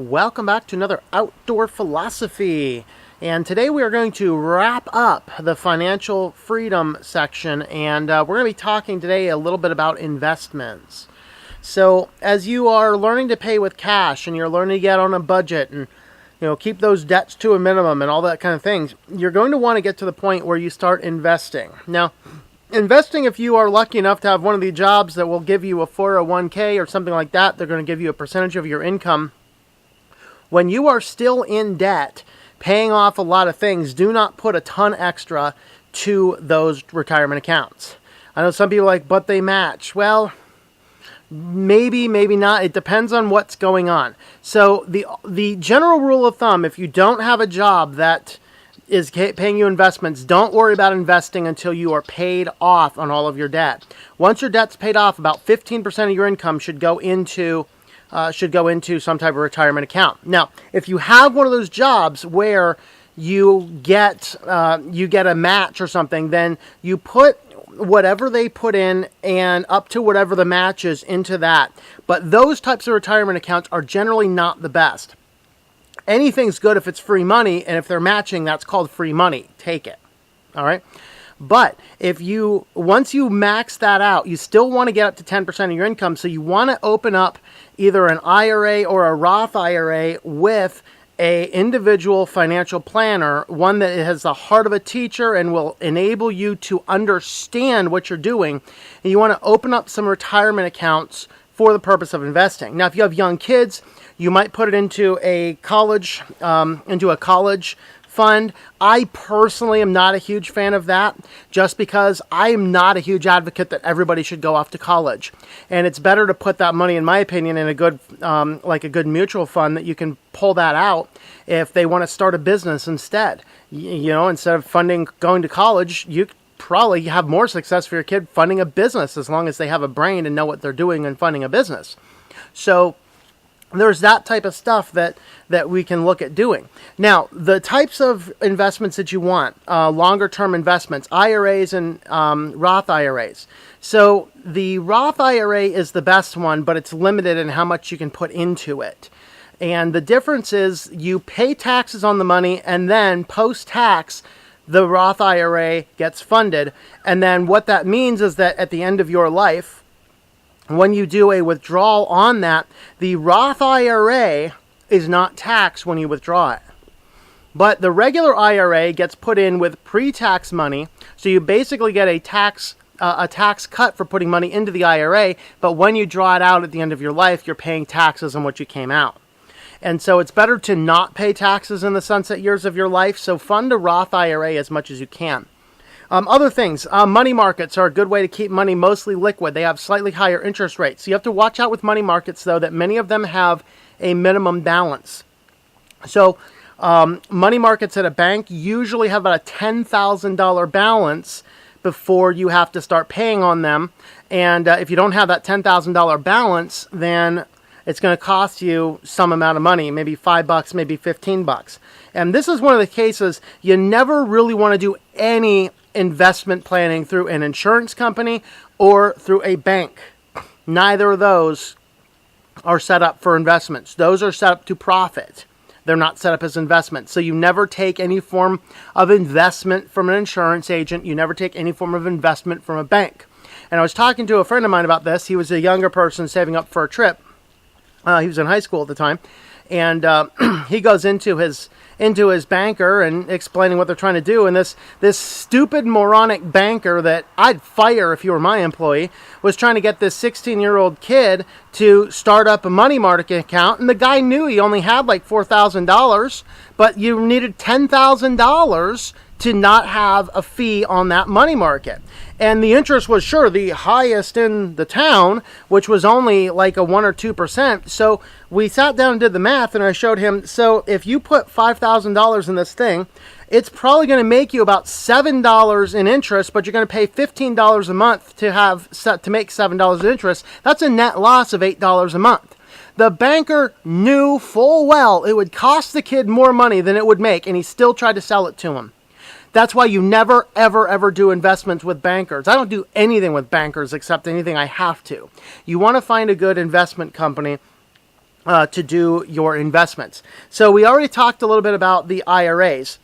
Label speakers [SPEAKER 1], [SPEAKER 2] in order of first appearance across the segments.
[SPEAKER 1] welcome back to another Outdoor Philosophy. And today we are going to wrap up the financial freedom section, and we're going to be talking today a little bit about investments. So as you are learning to pay with cash and you're learning to get on a budget and keep those debts to a minimum and all that kind of things, you're going to want to get to the point where you start investing. Now, investing, if you are lucky enough to have one of the jobs that will give you a 401k or something like that, they're going to give you a percentage of your income. When you are still in debt, paying off a lot of things, do not put a ton extra to those retirement accounts. I know some people are like, but they match. Well, maybe not. It depends on what's going on. So the general rule of thumb, if you don't have a job that is paying you investments, don't worry about investing until you are paid off on all of your debt. Once your debt's paid off, about 15% of your income should go into some type of retirement account. Now, if you have one of those jobs where you get a match or something, then you put whatever they put in and up to whatever the match is into that. But those types of retirement accounts are generally not the best. Anything's good if it's free money, and if they're matching, that's called free money. Take it. All right? But once you max that out, you still want to get up to 10% of your income, so you want to open up either an IRA or a Roth IRA with an individual financial planner, one that has the heart of a teacher and will enable you to understand what you're doing. And you want to open up some retirement accounts for the purpose of investing. Now, if you have young kids, you might put it into a college fund. I personally am not a huge fan of that, just because I am not a huge advocate that everybody should go off to college. And it's better to put that money, in my opinion, in a good mutual fund that you can pull that out if they want to start a business instead. Instead of funding going to college, you probably have more success for your kid funding a business as long as they have a brain and know what they're doing in funding a business. So there's that type of stuff that we can look at doing. Now, the types of investments that you want, longer term investments, IRAs and Roth IRAs. So the Roth IRA is the best one, but it's limited in how much you can put into it. And the difference is you pay taxes on the money, and then post-tax, the Roth IRA gets funded. And then what that means is that at the end of your life, when you do a withdrawal on that, the Roth IRA is not taxed when you withdraw it. But the regular IRA gets put in with pre-tax money, so you basically get a tax cut for putting money into the IRA, but when you draw it out at the end of your life, you're paying taxes on what you came out. And so it's better to not pay taxes in the sunset years of your life, so fund a Roth IRA as much as you can. Other things, money markets are a good way to keep money mostly liquid. They have slightly higher interest rates. So you have to watch out with money markets, though, that many of them have a minimum balance. So money markets at a bank usually have about a $10,000 balance before you have to start paying on them. And if you don't have that $10,000 balance, then it's going to cost you some amount of money, maybe $5, maybe $15. And this is one of the cases you never really want to do any investment planning through an insurance company or through a bank. Neither of those are set up for investments. Those are set up to profit. They're not set up as investments. So you never take any form of investment from an insurance agent. You never take any form of investment from a bank. And I was talking to a friend of mine about this. He was a younger person saving up for a trip. He was in high school at the time. And he goes into his banker and explaining what they're trying to do. And this stupid moronic banker that I'd fire if you were my employee was trying to get this 16-year-old kid to start up a money market account. And the guy knew he only had like $4,000, but you needed $10,000 to not have a fee on that money market. And the interest was sure the highest in the town, which was only like a 1 or 2%. So we sat down and did the math, and I showed him, so if you put $5,000 in this thing, it's probably going to make you about $7 in interest, but you're going to pay $15 a month to make $7 in interest. That's a net loss of $8 a month. The banker knew full well it would cost the kid more money than it would make, and he still tried to sell it to him. That's why you never, ever, ever do investments with bankers. I don't do anything with bankers except anything I have to. You want to find a good investment company to do your investments. So we already talked a little bit about the IRAs.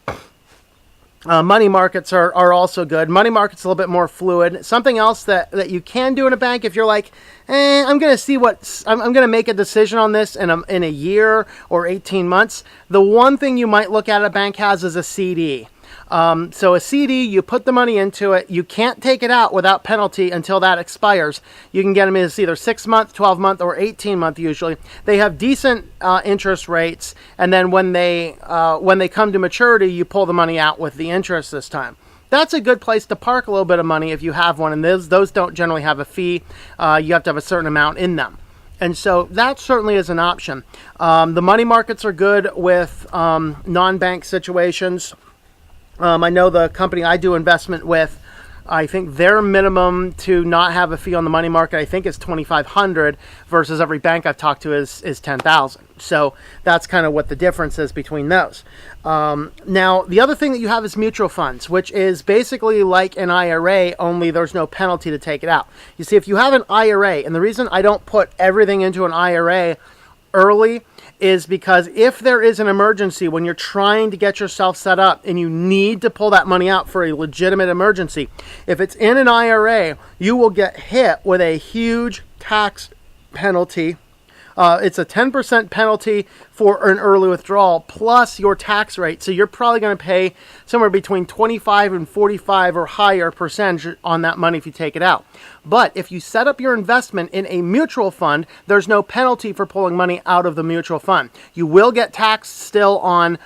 [SPEAKER 1] Money markets are also good. Money markets a little bit more fluid. Something else that you can do in a bank if you're like, I'm going to see I'm going to make a decision on this in a year or 18 months. The one thing you might look at a bank has is a CD. So a CD, you put the money into it. You can't take it out without penalty until that expires. You can get them as either 6-month, 12-month, or 18-month usually. They have decent interest rates, and then when they come to maturity, you pull the money out with the interest this time. That's a good place to park a little bit of money if you have one, and those don't generally have a fee. You have to have a certain amount in them. And so that certainly is an option. The money markets are good with non-bank situations. I know the company I do investment with, I think their minimum to not have a fee on the money market, I think is $2,500 versus every bank I've talked to is $10,000. So that's kind of what the difference is between those. Now, the other thing that you have is mutual funds, which is basically like an IRA, only there's no penalty to take it out. You see, if you have an IRA, and the reason I don't put everything into an IRA early is because if there is an emergency when you're trying to get yourself set up and you need to pull that money out for a legitimate emergency, if it's in an IRA, you will get hit with a huge tax penalty. It's a 10% penalty for an early withdrawal plus your tax rate. So you're probably going to pay somewhere between 25 and 45 or higher percentage on that money if you take it out. But if you set up your investment in a mutual fund, there's no penalty for pulling money out of the mutual fund. You will get taxed still on,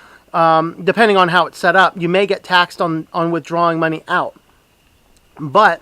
[SPEAKER 1] depending on how it's set up, you may get taxed on withdrawing money out. But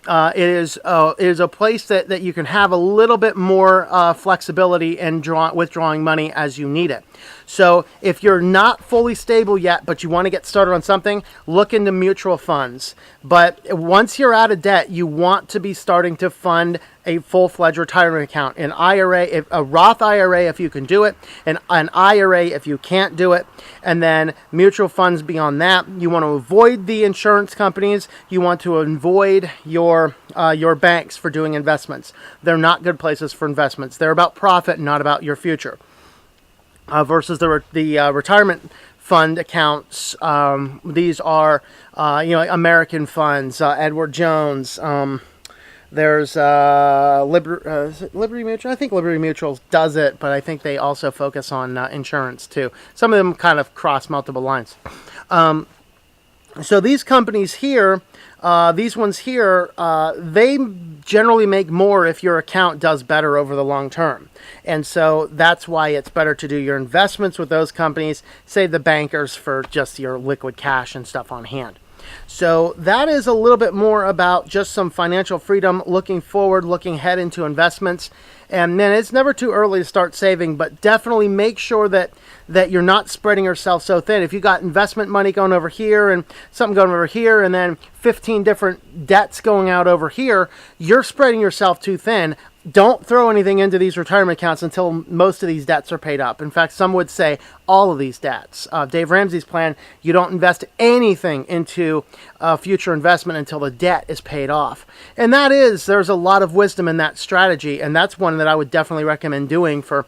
[SPEAKER 1] it is a place that you can have a little bit more flexibility in withdrawing money as you need it. So if you're not fully stable yet, but you want to get started on something, look into mutual funds. But once you're out of debt, you want to be starting to fund a full-fledged retirement account. An IRA, a Roth IRA if you can do it, an IRA if you can't do it, and then mutual funds beyond that. You want to avoid the insurance companies. You want to avoid your banks for doing investments. They're not good places for investments. They're about profit, not about your future. Versus the retirement fund accounts. These are American funds, Edward Jones. There's Liberty Mutual. I think Liberty Mutual does it, but I think they also focus on insurance too. Some of them kind of cross multiple lines. So these companies here, these ones here, they generally make more if your account does better over the long term. And so that's why it's better to do your investments with those companies, save the bankers for just your liquid cash and stuff on hand. So that is a little bit more about just some financial freedom, looking forward, looking ahead into investments. And man, it's never too early to start saving, but definitely make sure that you're not spreading yourself so thin. If you got investment money going over here and something going over here and then 15 different debts going out over here, you're spreading yourself too thin. Don't throw anything into these retirement accounts until most of these debts are paid up. In fact, some would say all of these debts. Dave Ramsey's plan, you don't invest anything into future investment until the debt is paid off. And there's a lot of wisdom in that strategy, and that's one that I would definitely recommend doing for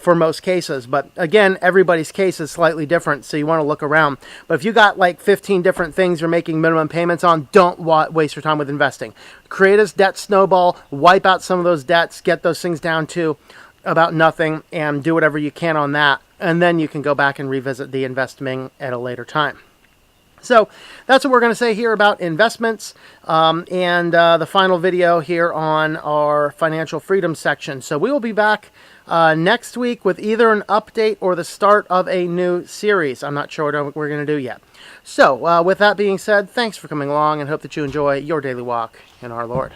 [SPEAKER 1] most cases. But again, everybody's case is slightly different, so you want to look around. But if you got like 15 different things you're making minimum payments on, don't waste your time with investing. Create a debt snowball, wipe out some of those debts, get those things down to about nothing, and do whatever you can on that. And then you can go back and revisit the investing at a later time. So that's what we're going to say here about investments and the final video here on our financial freedom section. So we will be back next week with either an update or the start of a new series. I'm not sure what we're going to do yet. So with that being said, thanks for coming along and hope that you enjoy your daily walk in our Lord.